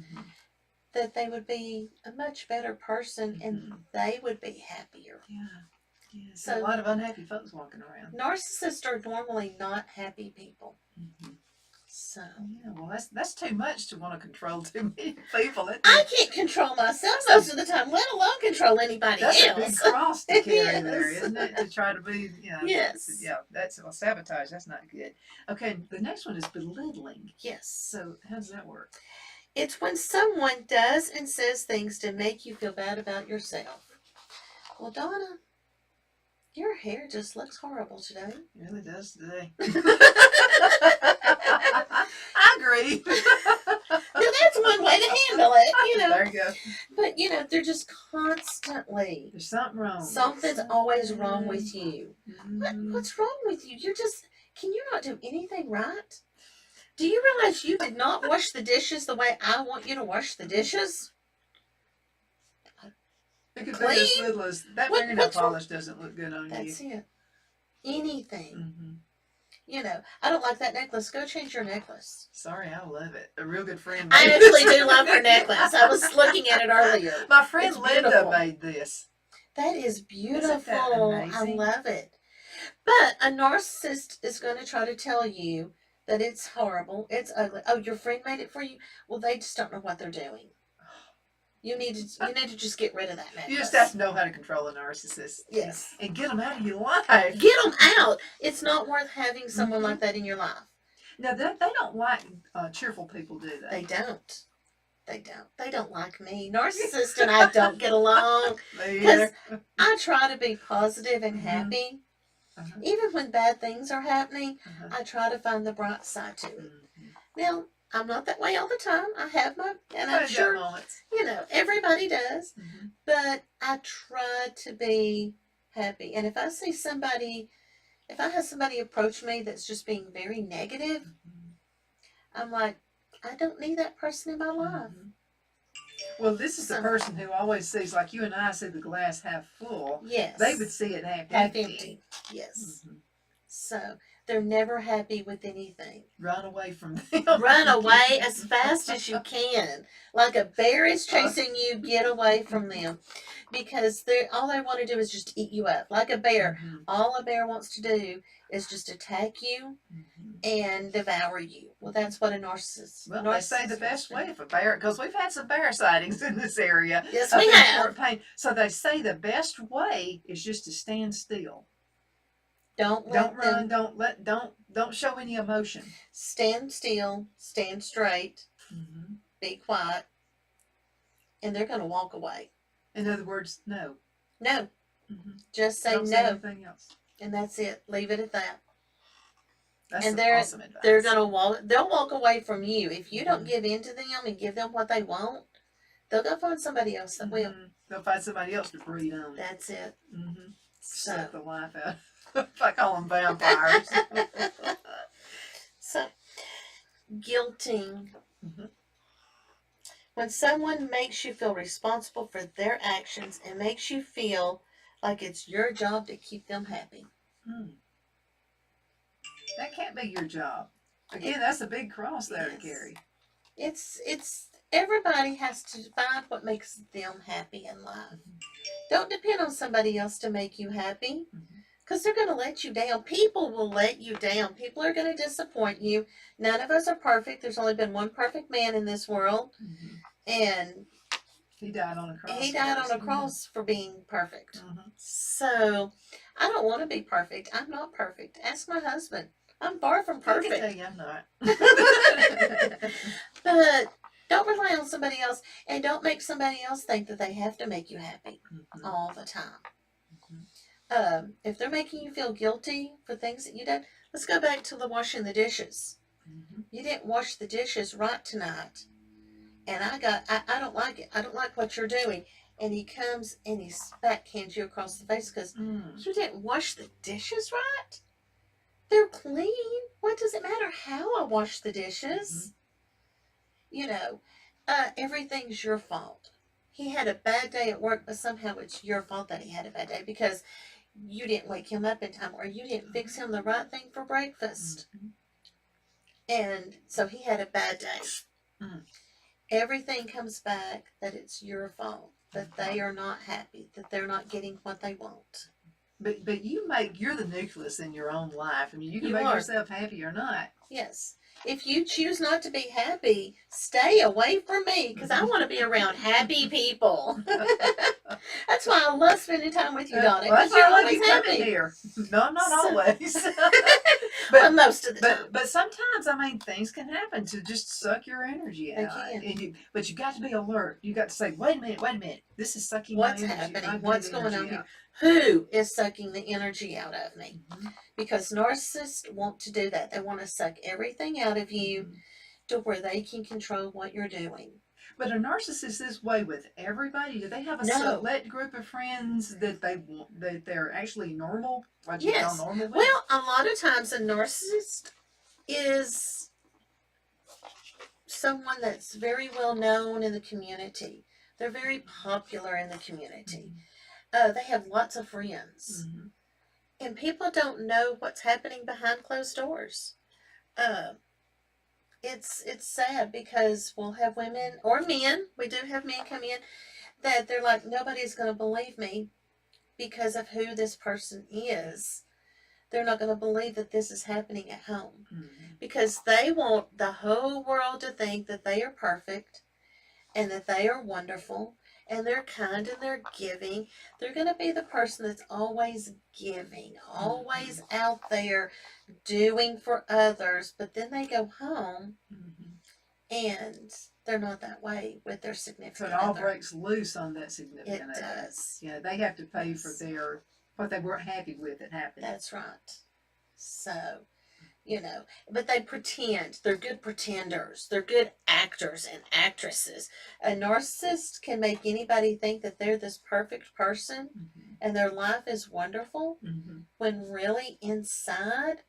that they would be a much better person and they would be happier. Yeah. Yeah. So A lot of unhappy folks walking around. Narcissists are normally not happy people. So yeah, well, that's too much to want to control too many people. I can't control myself most of the time, let alone control anybody That's else. a big cross to carry It there, is. isn't it? To try to be, Yes. yeah, that's sabotage. That's not good. Okay, the next one is belittling. Yes. So how does that work? It's when someone does and says things to make you feel bad about yourself. Well, Donna, your hair just looks horrible today. It really does today. I agree. Now that's one way to handle it, There you go. But they're just constantly. There's something wrong. Something's always wrong with you. Mm-hmm. What's wrong with you? Can you not do anything right? Do you realize you did not wash the dishes the way I want you to wash the dishes? It could be as little as that fingernail polish doesn't look good on you. That's it. Anything. Mm-hmm. I don't like that necklace. Go change your necklace. Sorry, I love it. A real good friend. I actually do love her necklace. I was looking at it earlier. My friend It's Linda beautiful. made this. That is beautiful. Isn't that amazing? I love it. But a narcissist is going to try to tell you that it's horrible, it's ugly. Oh, your friend made it for you? Well, they just don't know what they're doing. You need to just get rid of that necklace. You just have to know how to control a narcissist. Yes. And get them out of your life. Get them out. It's not worth having someone like that in your life. Now, they don't like cheerful people, do they? They don't. They don't like me. Narcissist and I don't get along. Because I try to be positive and happy. Even when bad things are happening, I try to find the bright side to it. Now, I'm not that way all the time. I have and I'm sure, everybody does. But I try to be happy. And if I have somebody approach me that's just being very negative, I'm like, I don't need that person in my life. Well, this is the person who always sees, like you and I see the glass half full. Yes. They would see it half empty. Yes. So they're never happy with anything. Run away from them. Run away as fast as you can. Like a bear is chasing you, get away from them. Because all they want to do is just eat you up. Like a bear. All a bear wants to do is just attack you and devour you. Well, that's what a narcissist. Well, they say the best way if a bear, because we've had some bear sightings in this area. Yes, we have. So they say the best way is just to stand still. Don't run. Don't show any emotion. Stand still. Stand straight. Be quiet, and they're going to walk away. In other words, no. No. Just say Don't no. say anything else. And that's it. Leave it at that. That's and awesome advice. They're gonna walk. They'll walk away from you if you don't give in to them and give them what they want. They'll go find somebody else that will. They'll find somebody else to breed on. That's it. Suck the life out. If I call them vampires. So, guilting. When someone makes you feel responsible for their actions and makes you feel like it's your job to keep them happy. That can't be your job. Again, that's a big cross there to carry. It's everybody has to find what makes them happy in life. Don't depend on somebody else to make you happy, because they're going to let you down. People will let you down. People are going to disappoint you. None of us are perfect. There's only been one perfect man in this world, and he died on a cross. He died on a cross for being perfect. So I don't want to be perfect. I'm not perfect. Ask my husband. I'm far from perfect. I can tell you I'm not. But don't rely on somebody else, and don't make somebody else think that they have to make you happy all the time. If they're making you feel guilty for things that you did, let's go back to the washing the dishes. You didn't wash the dishes right tonight, and I don't like it. I don't like what you're doing. And he comes and he backhands you across the face because you didn't wash the dishes right. They're clean. What does it matter how I wash the dishes? Everything's your fault. he had a bad day at work, but somehow it's your fault that he had a bad day because you didn't wake him up in time or you didn't fix him the right thing for breakfast. Mhm. And so he had a bad day. Mm. Everything comes back that it's your fault, that they are not happy, that they're not getting what they want. But you're the nucleus in your own life. I mean, you can You make are. yourself happy or not. Yes. If you choose not to be happy, stay away from me because I want to be around happy people. That's why I love spending time with you, Donna, Well, that's because why you're I love you always coming happy. here. No, I'm not So- always. Well, most of the time. But sometimes, I mean, things can happen to just suck your energy They out. can. But you got to be alert. You got to say, wait a minute. This is sucking What's my energy. happening? I'm What's getting going on energy here? out. Who is sucking the energy out of me? Mhm. Because narcissists want to do that. They want to suck everything out of you Mhm. to where they can control what you're doing. But a narcissist this way with everybody? Do they have a No. select group of friends that they want that they're actually normal? What you Yes. call normal? With? Well, a lot of times a narcissist is someone that's very well known in the community. They're very popular in the community. They have lots of friends. Mhm. And people don't know what's happening behind closed doors. It's sad because we'll have women or men, we do have men come in, that they're like, nobody's going to believe me because of who this person is. They're not going to believe that this is happening at home Mhm. because they want the whole world to think that they are perfect and that they are wonderful and they're kind and they're giving. They're going to be the person that's always giving, always out there doing for others, but then they go home Mhm. and they're not that way with their So significant it all other. breaks loose on that It significant other. does. Yeah, they have to pay for Yes. their what they weren't happy with that happened. That's right. So, but they pretend. They're good pretenders. They're good actors and actresses. A narcissist can make anybody think that they're this perfect person Mhm. and their life is wonderful Mhm. when really inside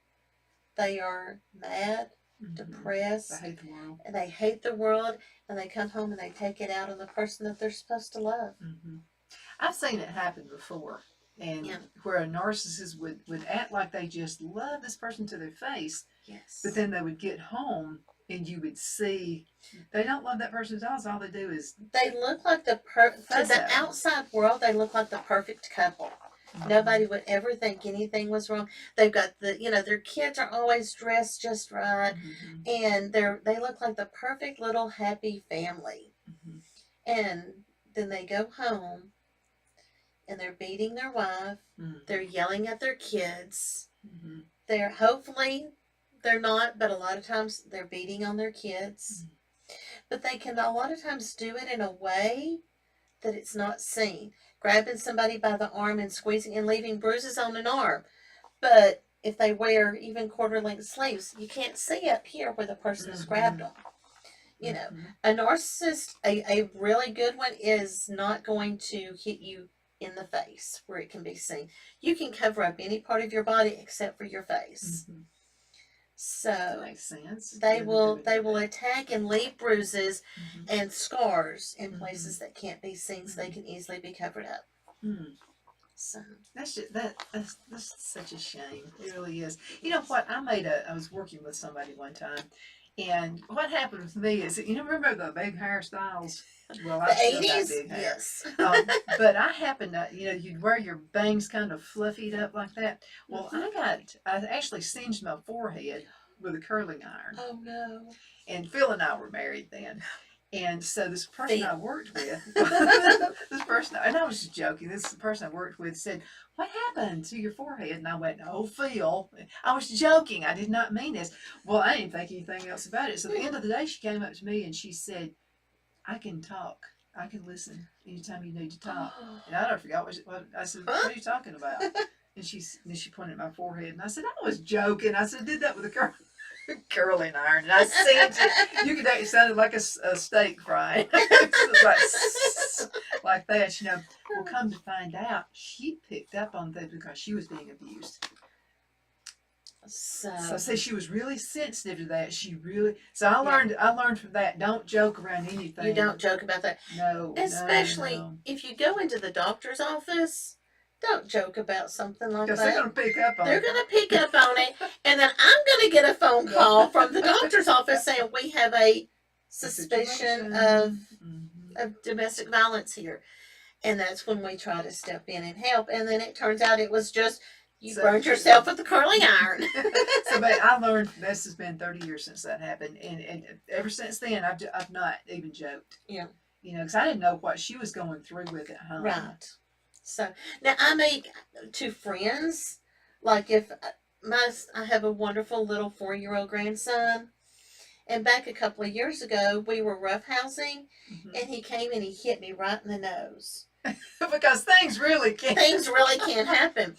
they are mad, Mhm. depressed, I hate the world. and they hate the world and they come home and they take it out on the person that they're supposed to love. Mhm. I've seen it happen before, and Yeah. where a narcissist would act like they just love this person to their face, Yes. but then they would get home and you would see they don't love that person at all. So all they do is They look like to fuss the at 'em. outside world, they look like the perfect couple. Mhm. Nobody would ever think anything was wrong. They've got their kids are always dressed just right, Mhm. and they look like the perfect little happy family. Mhm. And then they go home and they're beating their wife, Mhm. they're yelling at their kids. Mhm. They're hopefully they're not, but a lot of times they're beating on their kids. But they can a lot of times do it in a way that it's not seen. Grabbing somebody by the arm and squeezing and leaving bruises on an arm. But if they wear even quarter length sleeves, you can't see up here where the person has grabbed them. Mhm. A narcissist, a really good one, is not going to hit you in the face where it can be seen. You can cover up any part of your body except for your face. Mhm. That So makes sense. they Yeah, will do that. attack and leave bruises Mhm. and scars in Mhm. places that can't be seen, so they can easily be covered up. Mhm. So That's just, that's such a shame. It really is. You know what? I was working with somebody one time, and what happened with me is that, remember the big hairstyles? Well, the I've still got 80s, big hair. yes. But I happened to, you'd wear your bangs kind of fluffied up like that. Well, I actually singed my forehead with a curling iron. Oh no. And Phil and I were married then. And so this person I Phil. worked with, and I was just joking, this person I worked with said, "What happened to your forehead?" And I went, "Oh, Phil, I was joking. I did not mean this." Well, I didn't think anything else about it. So at the end of the day, she came up to me and she said, "I can talk. I can listen anytime you need to talk." And I don't forget what I said. "What are you talking about?" And she pointed at my forehead, and I said, "I was joking." I said, "I did that with a curling iron," and I said, "You could it sounded like a steak frying." It was like that, Well, come to find out, she picked up on things because she was being abused. So see, she was really sensitive to that. She really. So Yeah. I learned from that. Don't joke around anything. You don't joke about that. No. Especially No. if you go into the doctor's office, don't joke about something like Because that. they're going to pick up on They're it. going to pick up on it, and then I'm going to get a phone call from the doctor's office saying we have a suspicion of domestic violence here. And that's when we try to step in and help. And then it turns out it was just you burned yourself with the curling iron. So, but I learned this has been 30 years since that happened, and ever since then I've not even joked. Yeah. You know, because I didn't know what she was going through with at home. Right. So now I make two friends. Like if I have a wonderful little 4-year-old grandson. And back a couple of years ago, we were roughhousing, and he came and he hit me right in the nose. Because things really can happen.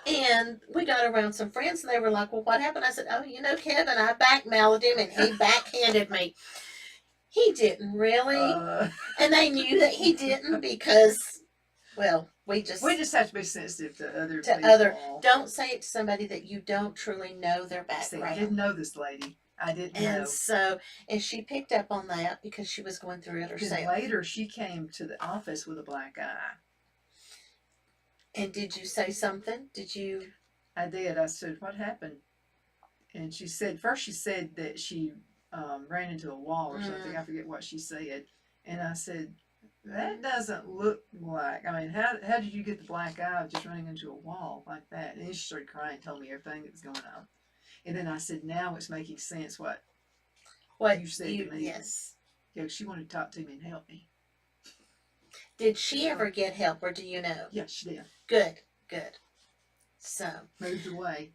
And we got around some friends, and they were like, well, what happened? I said, oh, you know, Kevin, I backmailed him, and he backhanded me. He didn't really. And they knew that he didn't because, well, we just have to be sensitive to other people. Don't say it to somebody that you don't truly know their background. See, I didn't know this lady. I didn't know. And so, and she picked up on that because she was going through it herself. Then later, she came to the office with a black eye. And did you say something? Did you? I did. I said, what happened? And she said, first she said that she ran into a wall or something. I forget what she said. And I said, that doesn't look like, I mean, how did you get the black eye of just running into a wall like that? And then she started crying, told me everything that was going on. And then I said, now it's making sense what you said to me. Yes. Yeah, she wanted to talk to me and help me. Did she ever get help, or do you know? Yeah, she did. Good. So. Moved away.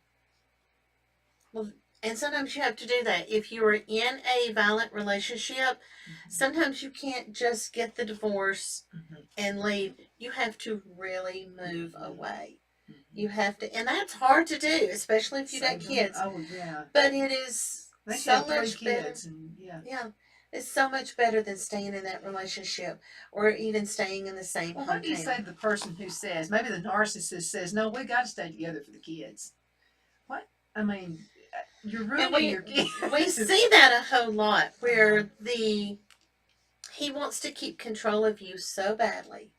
Well, and sometimes you have to do that. If you are in a violent relationship, sometimes you can't just get the divorce and leave. You have to really move away. You have to, and that's hard to do, especially if you got kids. Oh, yeah. But it is so much better. Yeah, it's so much better than staying in that relationship or even staying in the same hometown. What do you say to the person who says, maybe the narcissist says, no, we got to stay together for the kids? What? I mean, you're ruining your kids. We see that a whole lot where he wants to keep control of you so badly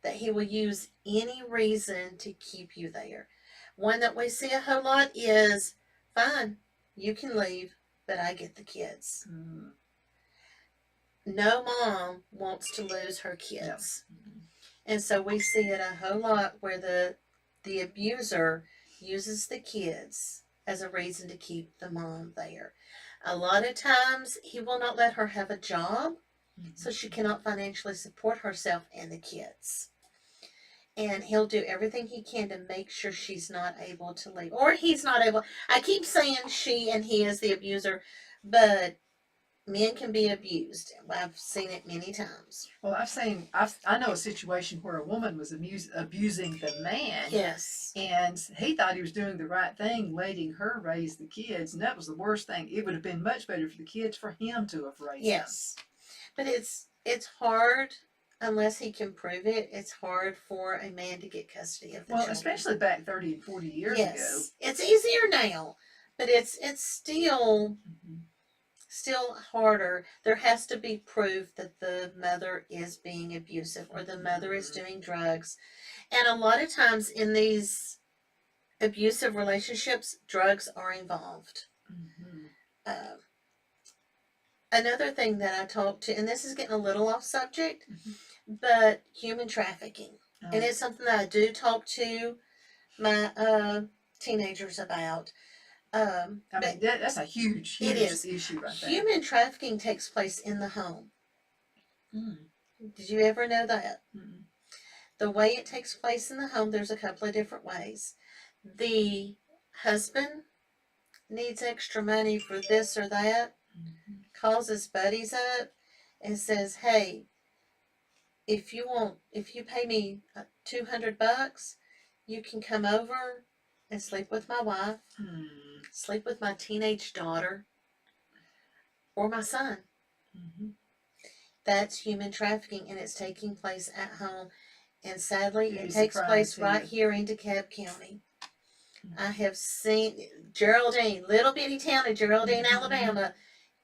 that he will use any reason to keep you there. One that we see a whole lot is, fine, you can leave, but I get the kids. No mom wants to lose her kids. No. And so we see it a whole lot where the abuser uses the kids as a reason to keep the mom there. A lot of times he will not let her have a job, so she cannot financially support herself and the kids. And he'll do everything he can to make sure she's not able to leave. Or he's not able. I keep saying she and he is the abuser, but men can be abused. I've seen it many times. Well, I know a situation where a woman was abusing the man. Yes. And he thought he was doing the right thing, letting her raise the kids. And that was the worst thing. It would have been much better for the kids for him to have raised them. Yes. But it's hard. Unless he can prove it, it's hard for a man to get custody of the children. Especially back 30 and 40 years ago. It's easier now, but it's still harder. There has to be proof that the mother is being abusive or the mother is doing drugs. And a lot of times in these abusive relationships, drugs are involved. Another thing that I talked to, and this is getting a little off subject, but human trafficking. And it's something that I do talk to my teenagers about. I mean, that's a huge issue right there. Human trafficking takes place in the home. Did you ever know that? The way it takes place in the home, there's a couple of different ways. The husband needs extra money for this or that, calls his buddies up and says, hey, if you pay me $200, you can come over and sleep with my wife, sleep with my teenage daughter, or my son. That's human trafficking, and it's taking place at home. And sadly, it takes place right here in DeKalb County. I have seen Geraldine, little bitty town of Geraldine, Mhm. Alabama.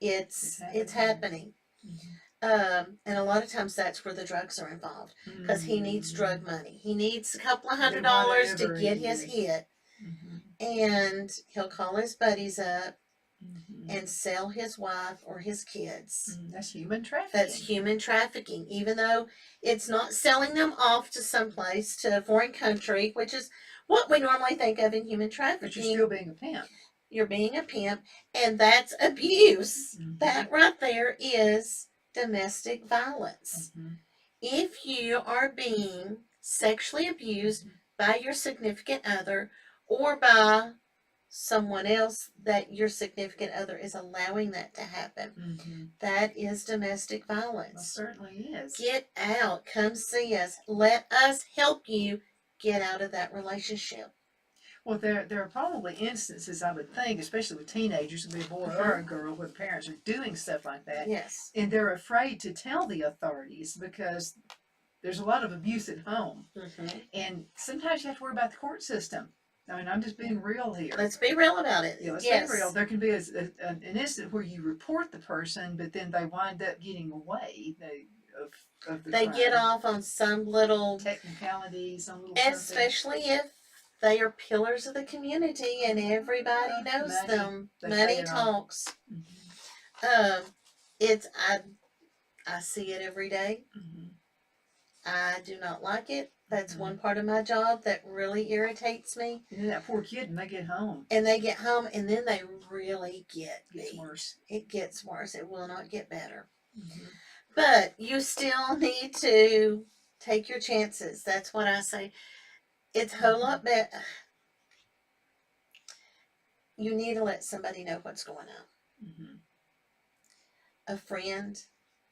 It's It's happening. happening. Mhm. And a lot of times that's where the drugs are involved because he needs drug Mhm. money. He needs a couple of Then $100 to whatever it get his is. hit, Mhm. and he'll call his buddies up Mhm. and sell his wife or his kids. That's human trafficking. That's human trafficking, even though it's not selling them off to someplace, to a foreign country, which is what we normally think of in human But you're trafficking. still being a pimp. You're being a pimp, and that's abuse. Mhm. That right there is domestic violence. Mhm. If you are being sexually abused by your significant other or by someone else that your significant other is allowing that to happen, Mhm. that is domestic Well, violence. certainly is. Get out. Come see us. Let us help you get out of that relationship. Well, there are probably instances, I would think, especially with teenagers, it could be a boy or a girl, where the parents are doing stuff like that, Yes. and they're afraid to tell the authorities because there's a lot of abuse at home, Mm-hmm. and sometimes you have to worry about the court system. I mean, I'm just being real here. Let's be real about it. Yeah, let's Yes. be real. There can be an incident where you report the person, but then they wind up getting away of the They crime. get off on some little Technicality, some little something. especially if they are pillars of the community and everybody knows Money. them. They Money pay it off. talks. Mhm. It's I see it every day. Mhm. I do not like it. That's Mhm. one part of my job that really irritates me. And then that poor kid, when they get home, And they get home and then they really get it gets beat. worse. It gets worse. It will not get better. Mhm. But you still need to take your chances. That's what I say. It's a whole lot better. You need to let somebody know what's going on. Mhm. A friend,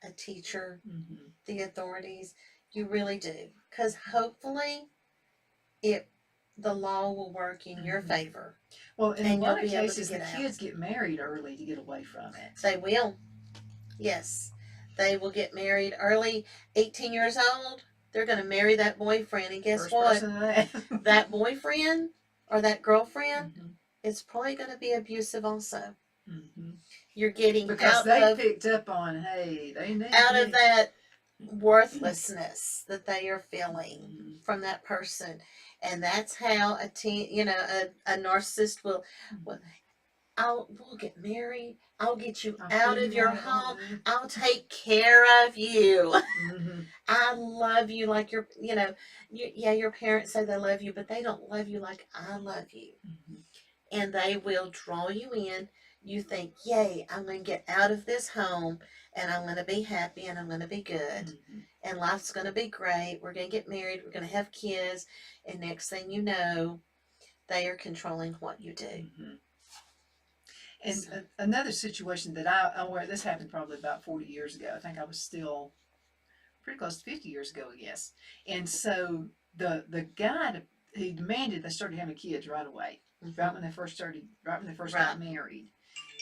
a teacher, Mhm. the authorities. You really do. Because hopefully the law will work in your Mhm. favor. Well, in a And lot you'll of be able to cases, the get out. kids get married early to get away from it. They will. Yes. They will get married early, 18 years old. They're going to marry that boyfriend. And guess First what? person to that. That boyfriend or that girlfriend Mhm. is probably going to be abusive also. Mhm. You're getting Because out they of picked up on, hey, they need out me. of that worthlessness that they are feeling Mhm. from that person. And that's how a narcissist will, we'll get married. I'll get you I'll out pull of you your out of all home. this. I'll take care of you. Mhm. I love you like your parents say they love you, but they don't love you like I love you. Mhm. And they will draw you in. You think, yay, I'm going to get out of this home and I'm going to be happy and I'm going to be good. Mhm. And life's going to be great. We're going to get married. We're going to have kids. And next thing you know, they are controlling what you do. Mhm. And another situation that I where this happened probably about 40 years ago. I think I was still pretty close to 50 years ago, I guess. And so the guy, he demanded they started having kids right away, right when they first got married.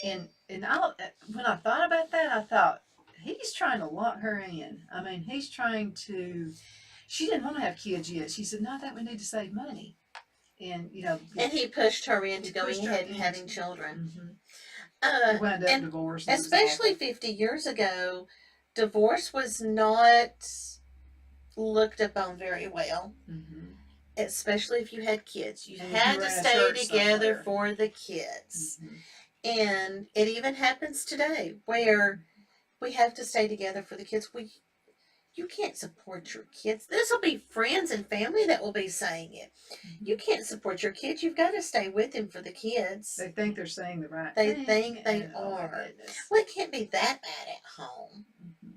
And when I thought about that, I thought he's trying to lock her in. I mean, he's trying to. She didn't want to have kids yet. She said, "No, I think we need to save money." And And he pushed her into he going pushed her ahead and into- having children. They wound up And divorced. And it was especially awful. 50 years ago, divorce was not looked upon very well. Mhm. Especially if you had kids. You And if you had were to in a stay church together somewhere. for the kids. Mhm. And it even happens today where we have to stay together for the kids. You can't support your kids. This will be friends and family that will be saying it. You can't support your kids. You've got to stay with them for the kids. They think they're saying the right They thing. think they Oh my are. goodness. Well, it can't be that bad at home. Mhm.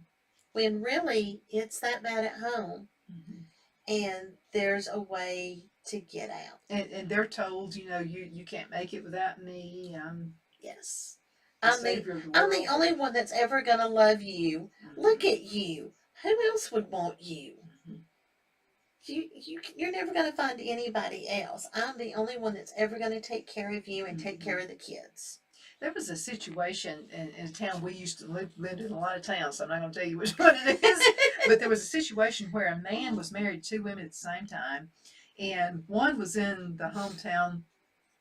When really it's that bad at home. Mhm. And there's a way to get out. And they're told, you can't make it without me. Yes. The savior of the world. I'm the only one that's ever going to love you. Mhm. Look at you. Who else would want you? Mhm. You're never going to find anybody else. I'm the only one that's ever going to take care of you and take Mhm. care of the kids. There was a situation in a town we used to live in a lot of towns, so I'm not going to tell you which one it is. But there was a situation where a man was married to 2 women at the same time, and one was in the hometown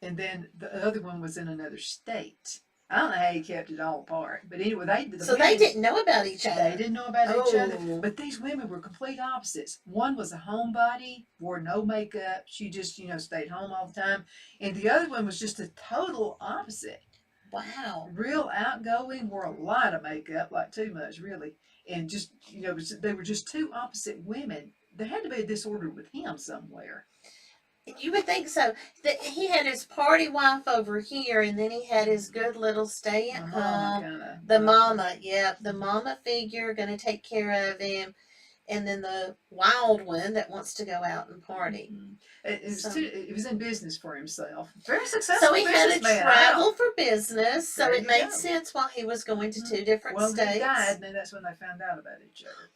and then the other one was in another state. I don't know how he kept it all apart, but anyway, So they didn't know about each other. They didn't know about each other, Oh. but these women were complete opposites. One was a homebody, wore no makeup. She just, stayed home all the time. And the other one was just a total opposite. Wow. Real outgoing, wore a lot of makeup, like too much, really. And just, they were just two opposite women. There had to be a disorder with him somewhere. You would think so. That he had his party wife over here, and then he had his good little stay at home. The mama, the mama figure going to take care of him, and then the wild one that wants to go out and party. Mm-hmm. It was in business for himself. Very successful. So he had to travel for business. So it made sense while he was going to two different states. Well, he died, and that's when they found out about each other.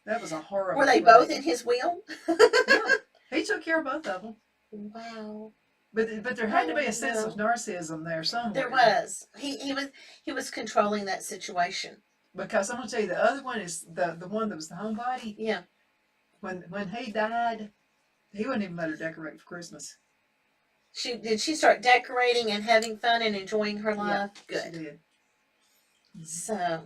That was a horrible. Were they both in his will? Yeah. He took care of both of them. Wow. But there had to be a sense of narcissism there somewhere. There was. He was controlling that situation. Because I'm gonna tell you, the other one is the one that was the homebody. Yeah. When he died, he wouldn't even let her decorate for Christmas. Did she start decorating and having fun and enjoying her life? Yeah, good. She did. So,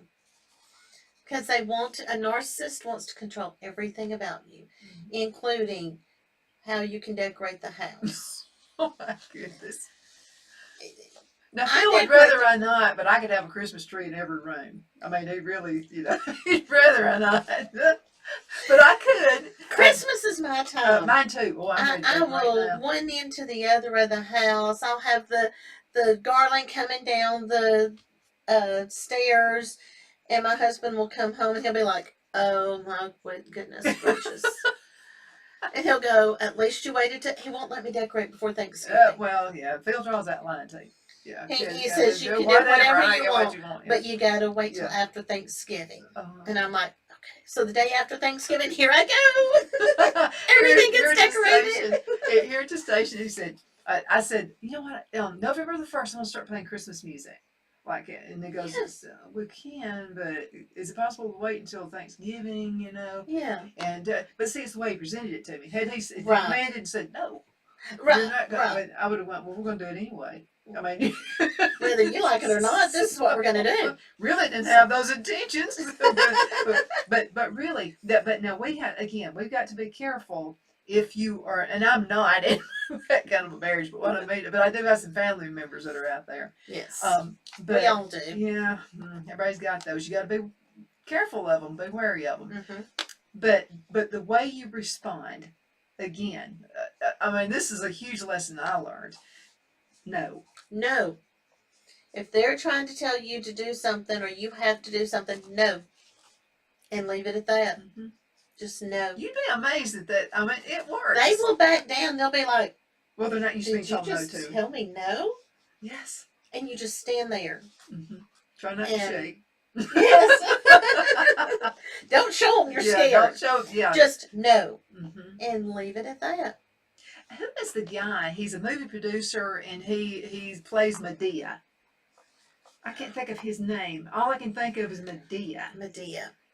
because a narcissist wants to control everything about you, including how you can decorate the house. Oh my goodness. Now, Phil would rather I not, but I could have a Christmas tree in every room. I mean, he really, he'd rather I not. But I could. Christmas is my time. Mine too. Oh, I will one into the other of the house. I'll have the garland coming down the stairs, and my husband will come home and he'll be like, "Oh my goodness gracious." And he'll go, "At least you waited he won't let me decorate before Thanksgiving." Well, yeah, Phil draws that line too. Yeah, he says you can do whatever you want, but you got to wait till after Thanksgiving. And I'm like, okay. So the day after Thanksgiving, here I go. Everything gets decorated. Here at the station, he said, I said, you know what? On November the 1st, I'm going to start playing Christmas music. And he goes, yes. We can, but is it possible to wait until Thanksgiving, Yeah. And, but see, it's the way he presented it to me. Had he demanded and said, no, right, you're not going I would have went, well, we're going to do it anyway. I mean, whether you like it or not, this is what we're going to do. Really didn't have those intentions, but really, but now we've got to be careful if you are, and I'm not in that kind of a marriage, but what I mean, but I do have some family members that are out there. Yes, but we all do. Yeah, everybody's got those. You got to be careful of them, be wary of them. Mm-hmm. But the way you respond, again, I mean, this is a huge lesson I learned. No. If they're trying to tell you to do something or you have to do something, no. And leave it at that. Mm-hmm. Just no. You'd be amazed at that. I mean, it works. They will back down. They'll be like, well, they're not used to being told no to. Did you just tell me no? Yes. And you just stand there. Mm-hmm. Try not to shake. Yes. Don't show them you're scared. Don't show. Yeah. Just no. Mm-hmm. And leave it at that. Who is the guy? He's a movie producer and he plays Medea. I can't think of his name. All I can think of is Medea.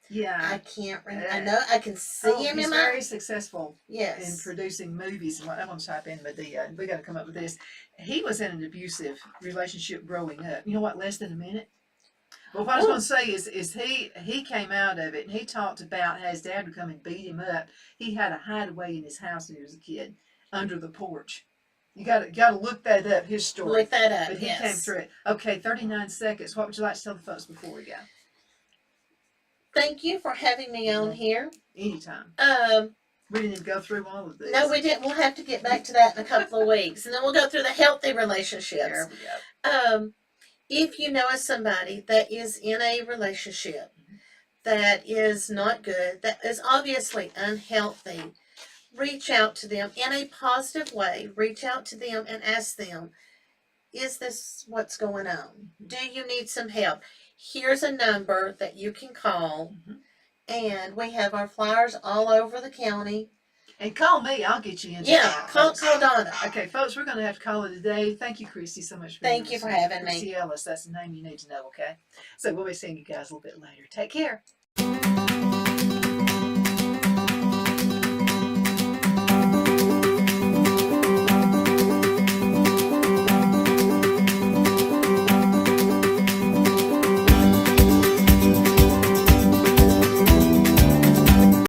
Yeah. I can't remember. I know I can see him in my... He's very successful. Yes. In producing movies. I'm going to type in Medea. We got to come up with this. He was in an abusive relationship growing up. You know what? Less than a minute. Well, what I was going to say is he came out of it and he talked about how his dad would come and beat him up. He had a hideaway in his house when he was a kid, under the porch. You got to look that up. His story. Look that up. But he came through it. Okay, 39 seconds. What would you like to tell the folks before we go? Thank you for having me on here. Anytime. We didn't even go through all of this. No, we didn't. We'll have to get back to that in a couple of weeks, and then we'll go through the healthy relationships. There we go. If you know of somebody that is in a relationship that is not good, that is obviously unhealthy, reach out to them in a positive way. Reach out to them and ask them, is this what's going on? Do you need some help? Here's a number that you can call, and we have our flyers all over the county. And call me. I'll get you in. Yeah, call Donna. Okay, folks, we're going to have to call it a day. Thank you, Christy, so much for Thank you for having me. Christy Ellis, that's the name you need to know, okay? So we'll be seeing you guys a little bit later. Take care.